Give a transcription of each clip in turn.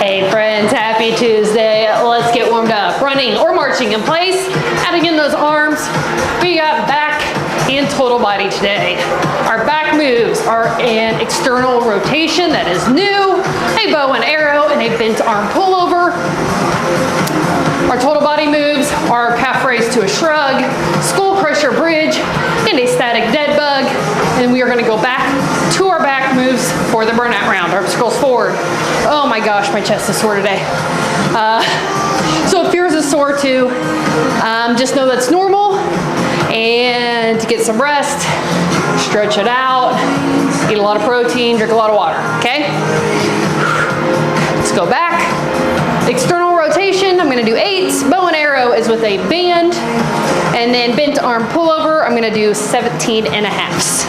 Hey friends, happy Tuesday. Let's get warmed up. Running or marching in place, adding in those arms. We got back and total body today. Our back moves are an external rotation that is new, a bow and arrow, and a bent arm pullover. Our total body moves are calf raise to a shrug, skull crusher bridge, and a static dead bug. And we are going to go back to our back moves for the burnout round. Arms scrolls forward. Oh my gosh, my chest is sore today. So if yours is sore too, just know that's normal. And to get some rest, stretch it out, eat a lot of protein, drink a lot of water, okay? Let's go back. External rotation, I'm gonna do 8s. Bow and arrow is with a band. And then bent arm pullover, I'm gonna do 17 and a halves.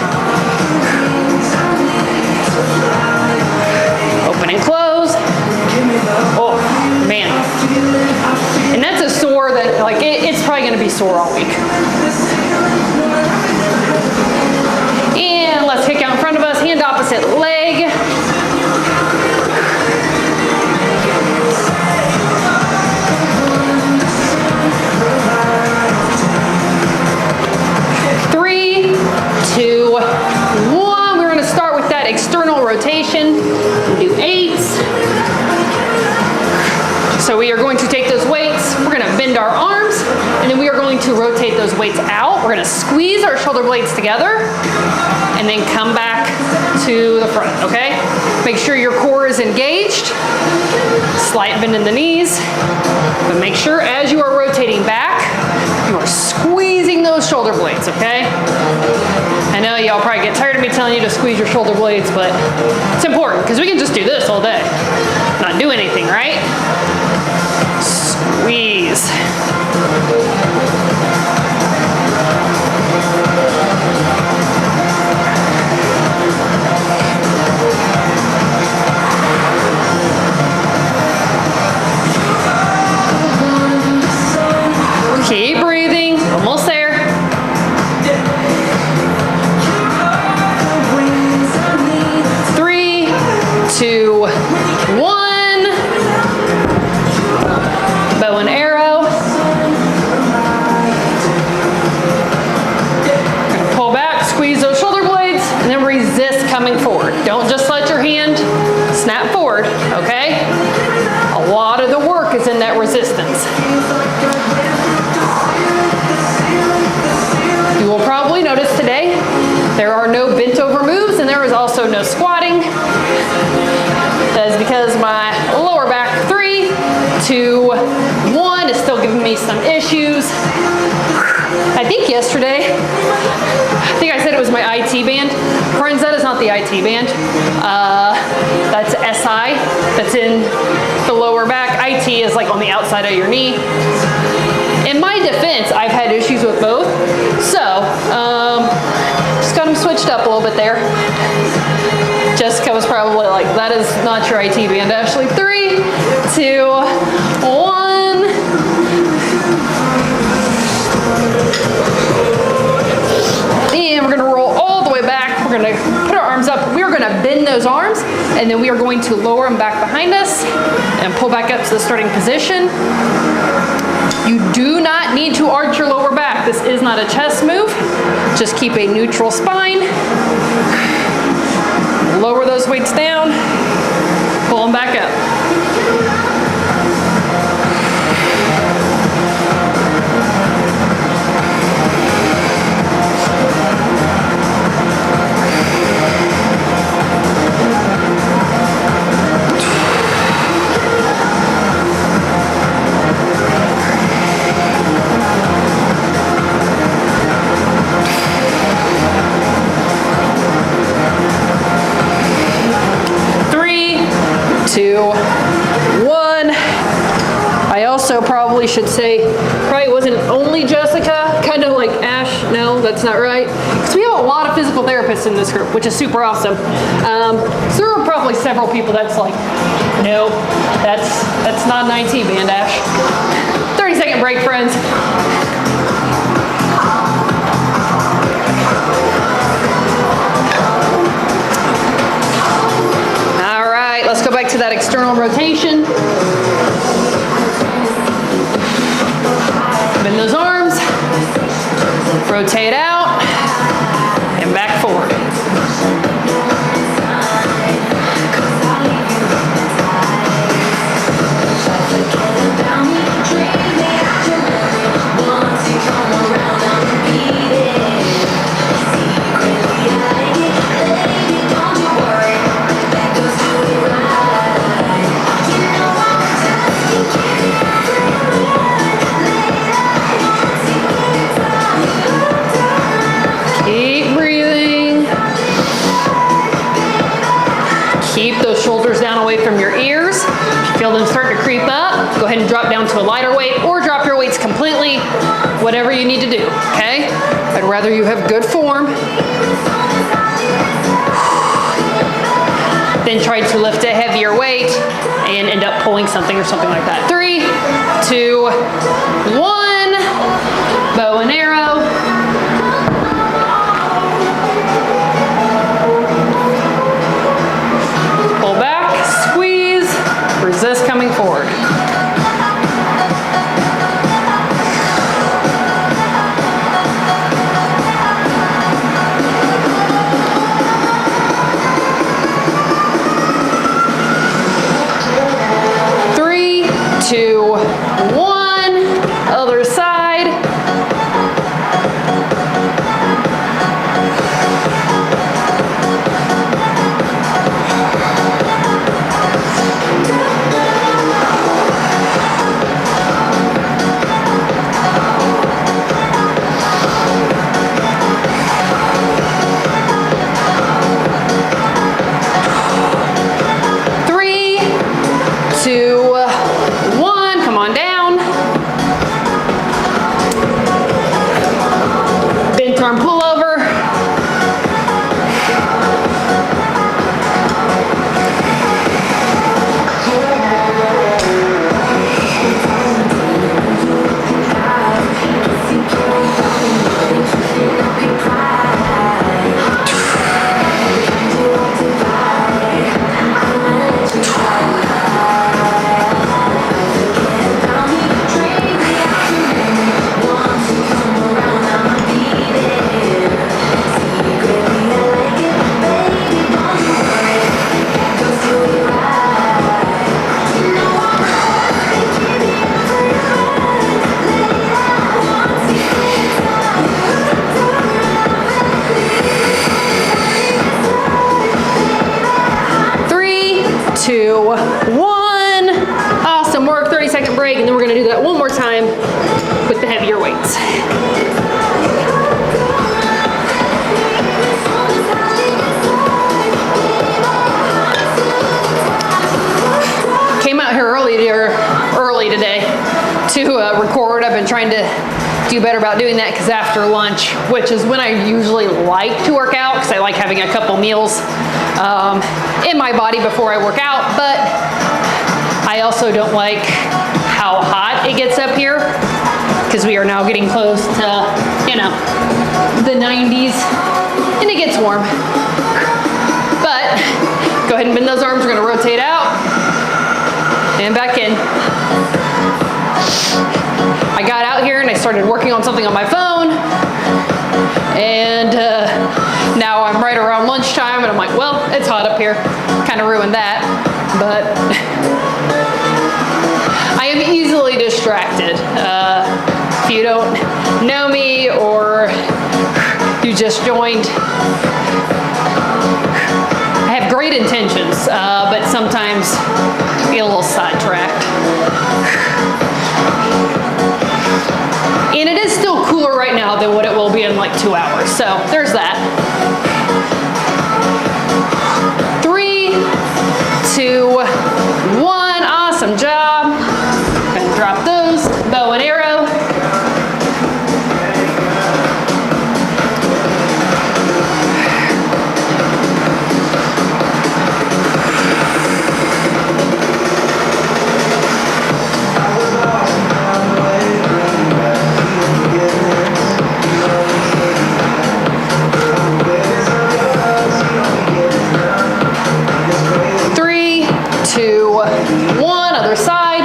Open and close. Oh, man. And that's a sore that, like, it's probably gonna be sore all week. And let's kick out in front of us, hand opposite leg. Three, 2, 1. We're gonna start with that external rotation. Do 8s. So we are going to take those weights, we're gonna bend our arms, and then we are going to rotate those weights out. We're gonna squeeze our shoulder blades together, and then come back to the front, okay? Make sure your core is engaged. Slight bend in the knees, but make sure as you are rotating back, you are squeezing those shoulder blades, okay? I know y'all probably get tired of me telling you to squeeze your shoulder blades, but it's important because we can just do this all day, not do anything, right? Squeeze. Keep breathing, almost there. 3, 2, 1. Bow and arrow. Gonna pull back, squeeze those shoulder blades, and then resist coming forward. Don't just let your hand snap forward, okay? A lot of the work is in that resistance. You will probably notice today there are no bent over moves and there is also no squatting. That is because my lower back, 3, 2, 1 is still giving me some issues. I think yesterday, I said it was my IT band. Friends, that is not the IT band. That's SI, that's in the lower back. IT is like on the outside of your knee. In my defense, I've had issues with both, so just got them switched up a little bit there. Jessica was probably like, that is not your IT band, Ashley. 3, 2, 1. And we're gonna roll all the way back. We're gonna put our arms up. We are gonna bend those arms, and then we are going to lower them back behind us and pull back up to the starting position. You do not need to arch your lower back. This is not a chest move. Just keep a neutral spine. Lower those weights down. Pull them back up. Probably should say, probably wasn't only Jessica, kind of like Ash, no, that's not right. Because we have a lot of physical therapists in this group, which is super awesome. So there are probably several people that's like, no, that's not an IT band, Ash. 30-second break, friends. All right, let's go back to that external rotation. in. Bend those arms. Rotate out. And back forward. Keep those shoulders down away from your ears. If you feel them start to creep up, go ahead and drop down to a lighter weight or drop your weights completely, whatever you need to do, okay? I'd rather you have good form than try to lift a heavier weight and end up pulling something or something like that. 3, 2, 1, bow and arrow. Resist coming forward. Three, 2, 1, other side. Arm pullover. Two, 1. Awesome work, 30-second break, and then we're gonna do that one more time with the heavier weights. Came out here early today to record. I've been trying to do better about doing that because after lunch, which is when I usually like to work out because I like having a couple meals in my body before I work out, but I also don't like how hot it gets up here because we are now getting close to, you know, the 90s and it gets warm. But go ahead and bend those arms. We're gonna rotate out and back in. I got out here and I started working on something on my phone, and now I'm right around lunchtime and I'm like, well, it's hot up here. Kind of ruined that, but I am easily distracted. If you don't know me or you just joined, I have great intentions, but sometimes I get a little sidetracked. And it is still cooler right now than what it will be in like 2 hours. So there's that. 3, 2, 1. Awesome job. Gonna drop those. Bow and arrow. Two, 1. Other side.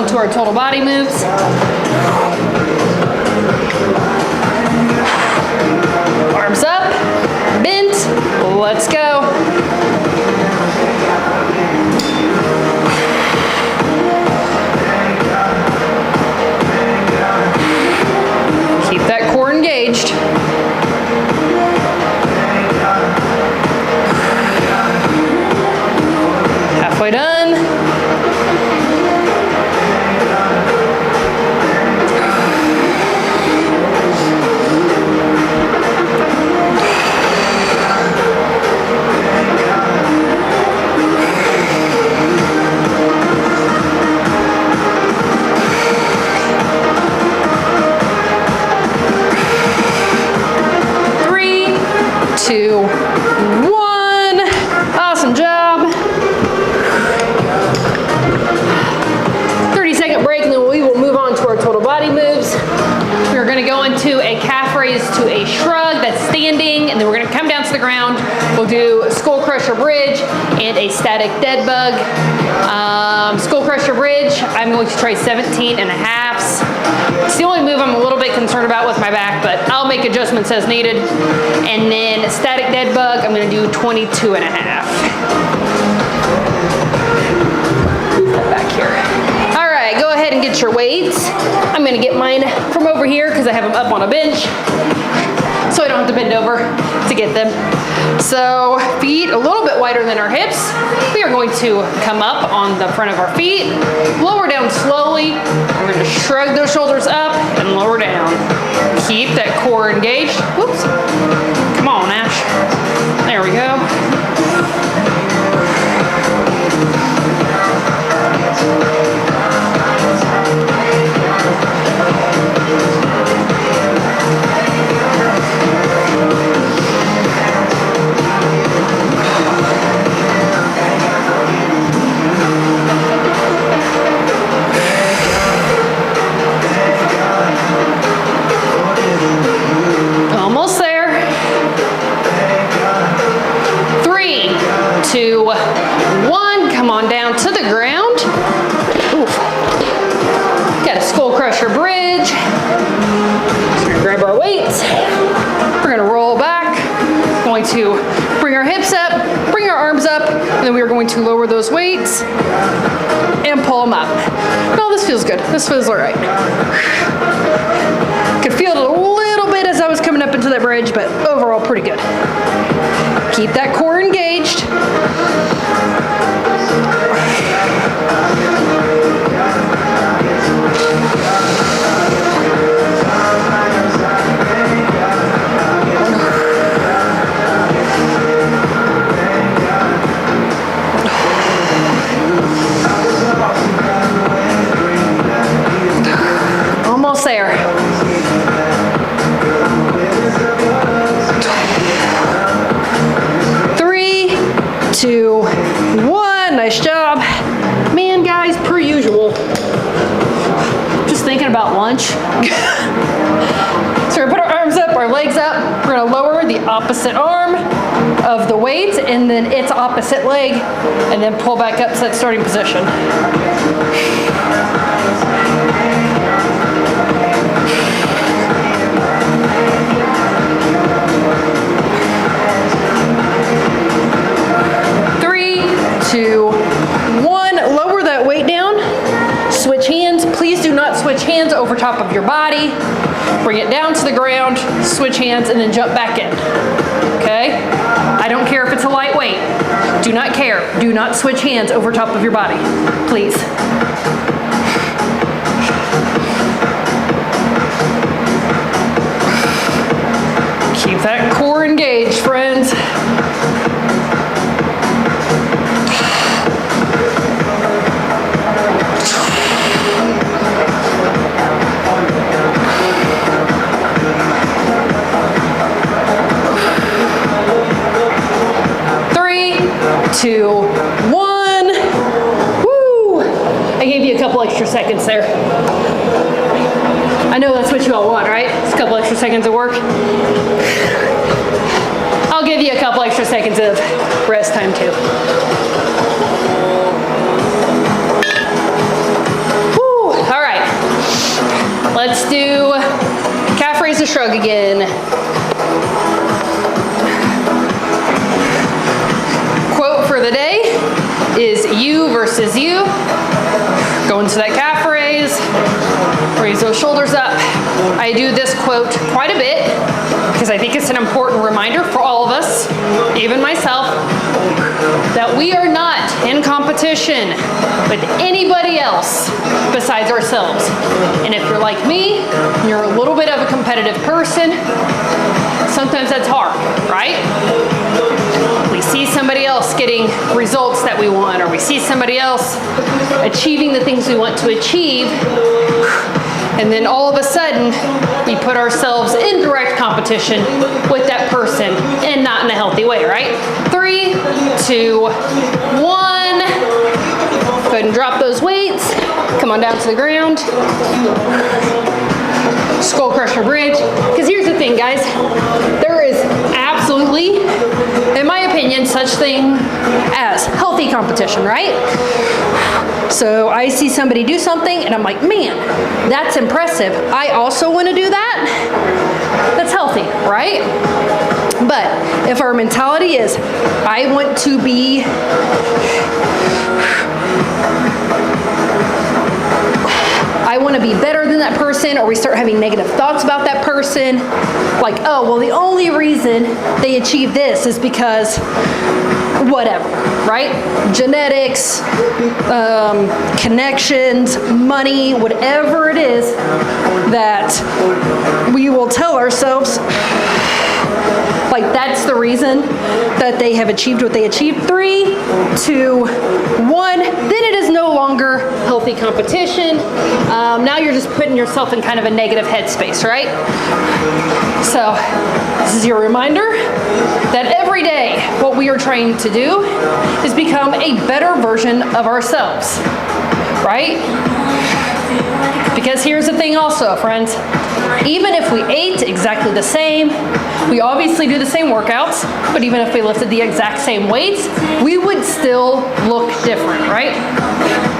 Our total body moves. Arms up, bent, let's go. Keep that core engaged. Halfway done. Two, one. Awesome job. 30-second break, and then we will move on to our total body moves. We're going to go into a calf raise to a shrug that's standing, and then we're going to come down to the ground. We'll do a skull crusher bridge and a static dead bug. Skull crusher bridge, I'm going to try 17 and a halves. It's the only move I'm a little bit concerned about with my back, but I'll make adjustments as needed. And then static dead bug, I'm going to do 22 and a half. Move that back here. All right, go ahead and get your weights. I'm going to get mine from over here because I have them up on a bench, so I don't have to bend over to get them. So feet a little bit wider than our hips. We are going to come up on the front of our feet, lower down slowly. We're going to shrug those shoulders up and lower down. Keep that core engaged. Whoops. Come on, Ash. There we go. Almost there. 3, 2, 1. Come on down to the ground. Oof. Got a skull crusher bridge. So we're gonna grab our weights. We're gonna roll back. Going to bring our hips up, bring our arms up, and then we are going to lower those weights and pull them up. Well, this feels good. This feels all right. Could feel it a little bit as I was coming up into that bridge, but overall pretty good. Keep that core engaged. Almost there. 3, 2, 1. Nice job. Man, guys, per usual, just thinking about lunch. So we're gonna put our arms up, our legs up. We're gonna lower the opposite arm of the weight and then its opposite leg, and then pull back up to that starting position. Lower that weight down. Switch hands. Please do not switch hands over top of your body. Bring it down to the ground, switch hands, and then jump back in. Okay? I don't care if it's a light weight. Do not care. Do not switch hands over top of your body. Please. Keep that core engaged, friends. 2, 1. Woo! I gave you a couple extra seconds there. I know that's what you all want, right? It's a couple extra seconds of work. I'll give you a couple extra seconds of rest time too. Woo! All right. Let's do calf raise to shrug again. Quote for the day is you versus you. Go into that calf raise, raise those shoulders up. I do this quote quite a bit because I think it's an important reminder for all of us, even myself, that we are not in competition with anybody else besides ourselves. And if you're like me, you're a little bit of a competitive person, sometimes that's hard, right? We see somebody else getting results that we want, or we see somebody else achieving the things we want to achieve, and then all of a sudden we put ourselves in direct competition with that person, and not in a healthy way, right? 3, 2, 1. Go ahead and drop those weights. Come on down to the ground. Skull crusher bridge. Because here's the thing, guys. There is absolutely, in my opinion, such thing as healthy competition, right? So I see somebody do something and I'm like, man, that's impressive. I also want to do that. That's healthy, right? But if our mentality is, I want to be better than that person, or we start having negative thoughts about that person, like, oh, well, the only reason they achieve this is because whatever, right? Genetics, connections, money, whatever it is that we will tell ourselves, like that's the reason that they have achieved what they achieved. 3, 2, 1, then it is no longer healthy competition. Now you're just putting yourself in kind of a negative headspace, right? So this is your reminder that every day what we are trying to do is become a better version of ourselves, right? Because here's the thing also, friends. Even if we ate exactly the same, we obviously do the same workouts, but even if we lifted the exact same weights, we would still look different, right?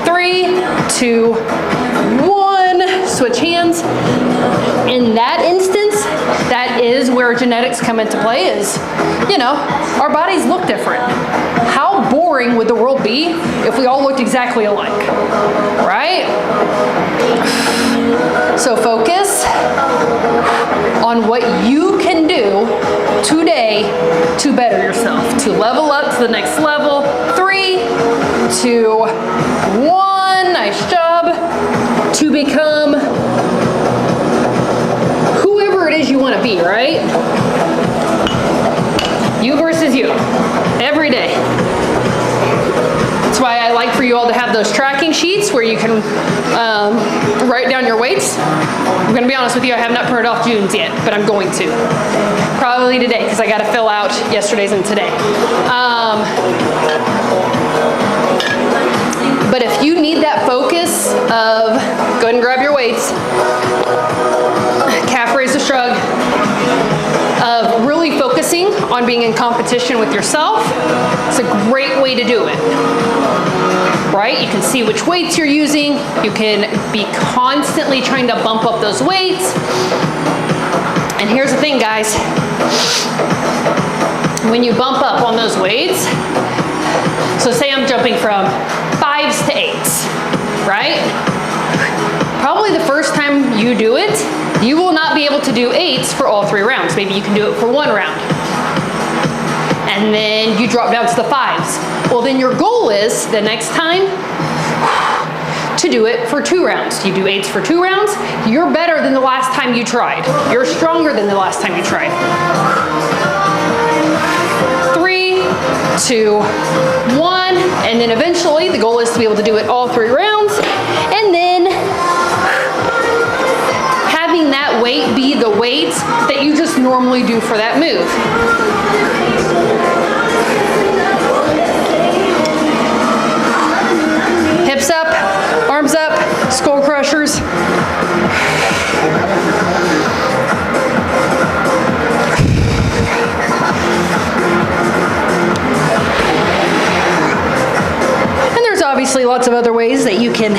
3, 2, 1, switch hands. In that instance, that is where genetics come into play is, you know, our bodies look different. How boring would the world be if we all looked exactly alike, right? So focus on what you can do today to better yourself, to level up to the next level. 3, 2, 1, nice job. To become whoever it is you want to be, right? You versus you, every day. That's why I like for you all to have those tracking sheets where you can write down your weights. I'm going to be honest with you, I have not printed off June's yet, but I'm going to. Probably today, because I got to fill out yesterday's and today. But if you need that focus of, go ahead and grab your weights, calf raise to shrug, of really focusing on being in competition with yourself, it's a great way to do it, right? You can see which weights you're using. You can be constantly trying to bump up those weights. And here's the thing, guys. When you bump up on those weights, so say I'm jumping from 5s to 8s, right? Probably the first time you do it, you will not be able to do 8s for all 3 rounds. Maybe you can do it for 1 round. And then you drop down to the 5s. Well, then your goal is, the next time, to do it for 2 rounds. You do 8s for 2 rounds, you're better than the last time you tried. You're stronger than the last time you tried. 3, 2, 1, and then eventually the goal is to be able to do it all 3 rounds, and then having that weight be the weight that you just normally do for that move. obviously lots of other ways that you can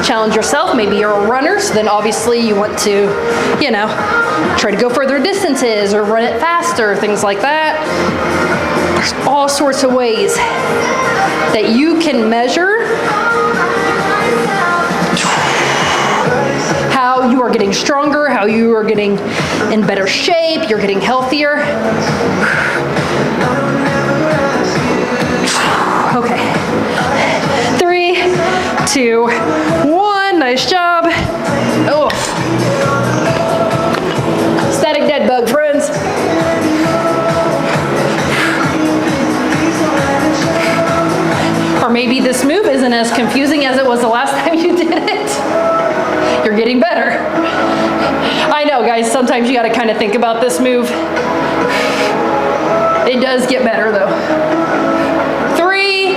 challenge yourself. Maybe you're a runner, so then obviously you want to, you know, try to go further distances or run it faster, things like that. There's all sorts of ways that you can measure how you are getting stronger, how you are getting in better shape, you're getting healthier. Okay. 3, 2, 1. Nice job. Oh. Static dead bug, friends. Or maybe this move isn't as confusing as it was the last time you did it. You're getting better. I know, guys, sometimes you gotta kind of think about this move. It does get better though. 3,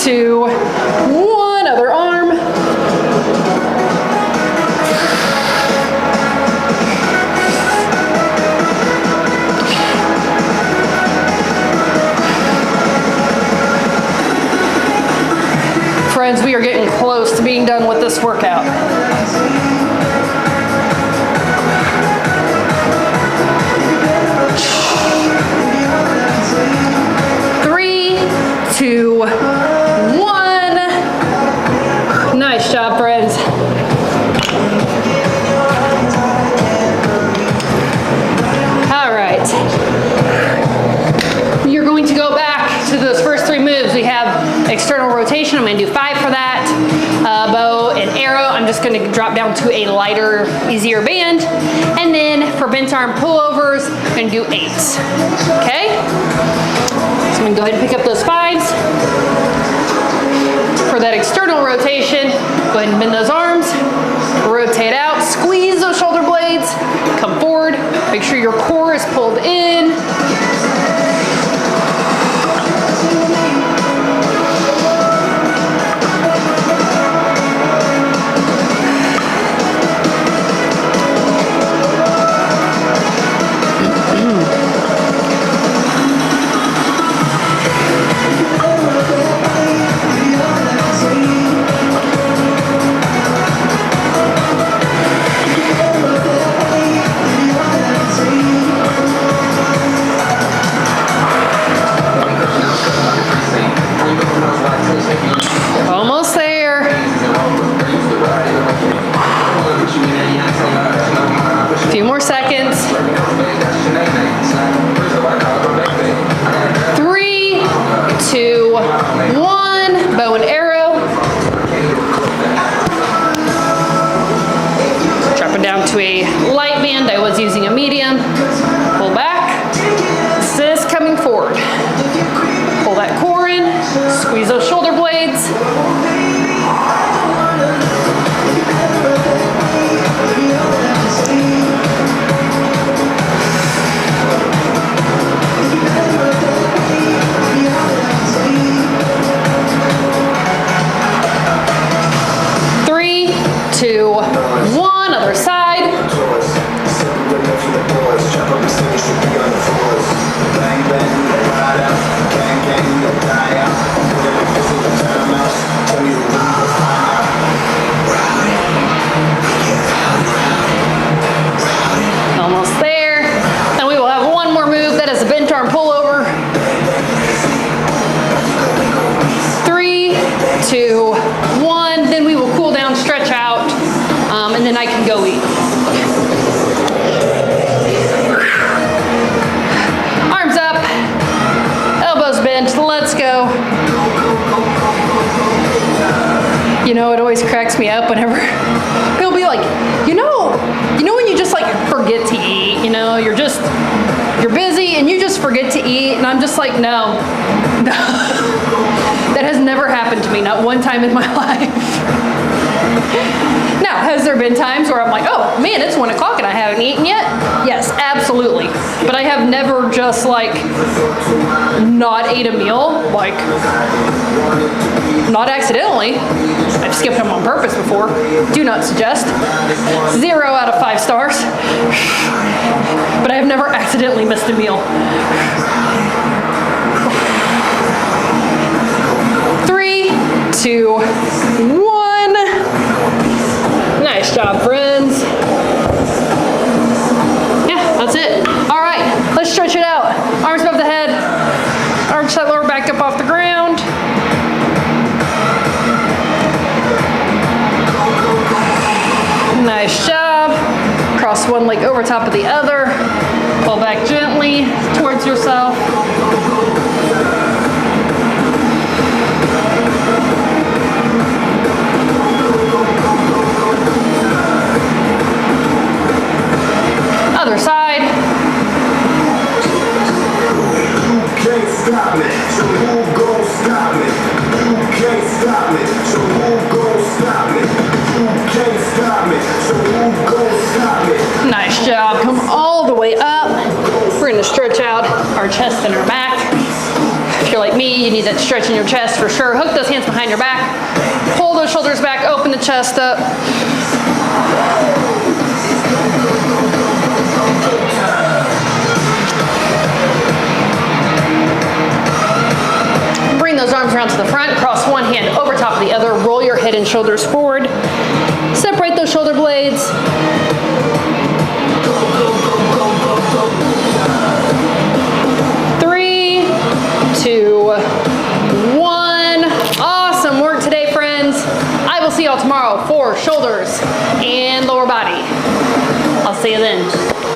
2, 1, other arm. Friends, we are getting close to being done with this workout. Three, 2, 1. Nice job, friends. All right. You're going to go back to those first 3 moves. We have external rotation. I'm going to do 5 for that. Bow and arrow, I'm just going to drop down to a lighter, easier band. And then for bent arm pullovers, I'm going to do 8. Okay? So I'm going to go ahead and pick up those 5s. For that external rotation, go ahead and bend those arms, rotate out, squeeze those shoulder blades, come forward, make sure your core is pulled in. Almost there. A few more seconds. 3, 2, 1. Bow and arrow. Drop it down to a light band. I was using a medium. Pull back. This is coming forward. Pull that core in. Squeeze those shoulder blades. Three, 2, 1. Other side. Almost there. And we will have one more move. That is a bent arm pullover. 3, 2, 1. Then we will cool down, stretch out, and then I can go eat. Arms up, elbows bent. Let's go. You know, it always cracks me up whenever people be like, you know when you just like forget to eat, you know, you're busy and you just forget to eat, and I'm just like, no. That has never happened to me, not one time in my life. Now, has there been times where I'm like, oh man, it's 1 o'clock and I haven't eaten yet? Yes, absolutely. But I have never just like not ate a meal, like not accidentally. I've skipped them on purpose before. Do not suggest. 0 out of 5 stars. But I have never accidentally missed a meal. 3, 2, 1. Nice job, friends. Yeah, that's it. All right, let's stretch it out. Arms above the head. Arch that lower back up off the ground. Nice job. Cross one leg over top of the other. Pull back gently towards yourself. Other side. Can't stop me, so who gon' stop me? You can't stop me, so who gon' stop me? You can't stop me, so who gon' stop me? Nice job. Come all the way up. We're gonna stretch out our chest and our back. If you're like me, you need that stretch in your chest for sure. Hook those hands behind your back. Pull those shoulders back, open the chest up. Bring those arms around to the front, cross one hand over top of the other, roll your head and shoulders forward. Separate those shoulder blades. Three, 2, 1. Awesome work today, friends. I will see y'all tomorrow for shoulders and lower body. I'll see you then.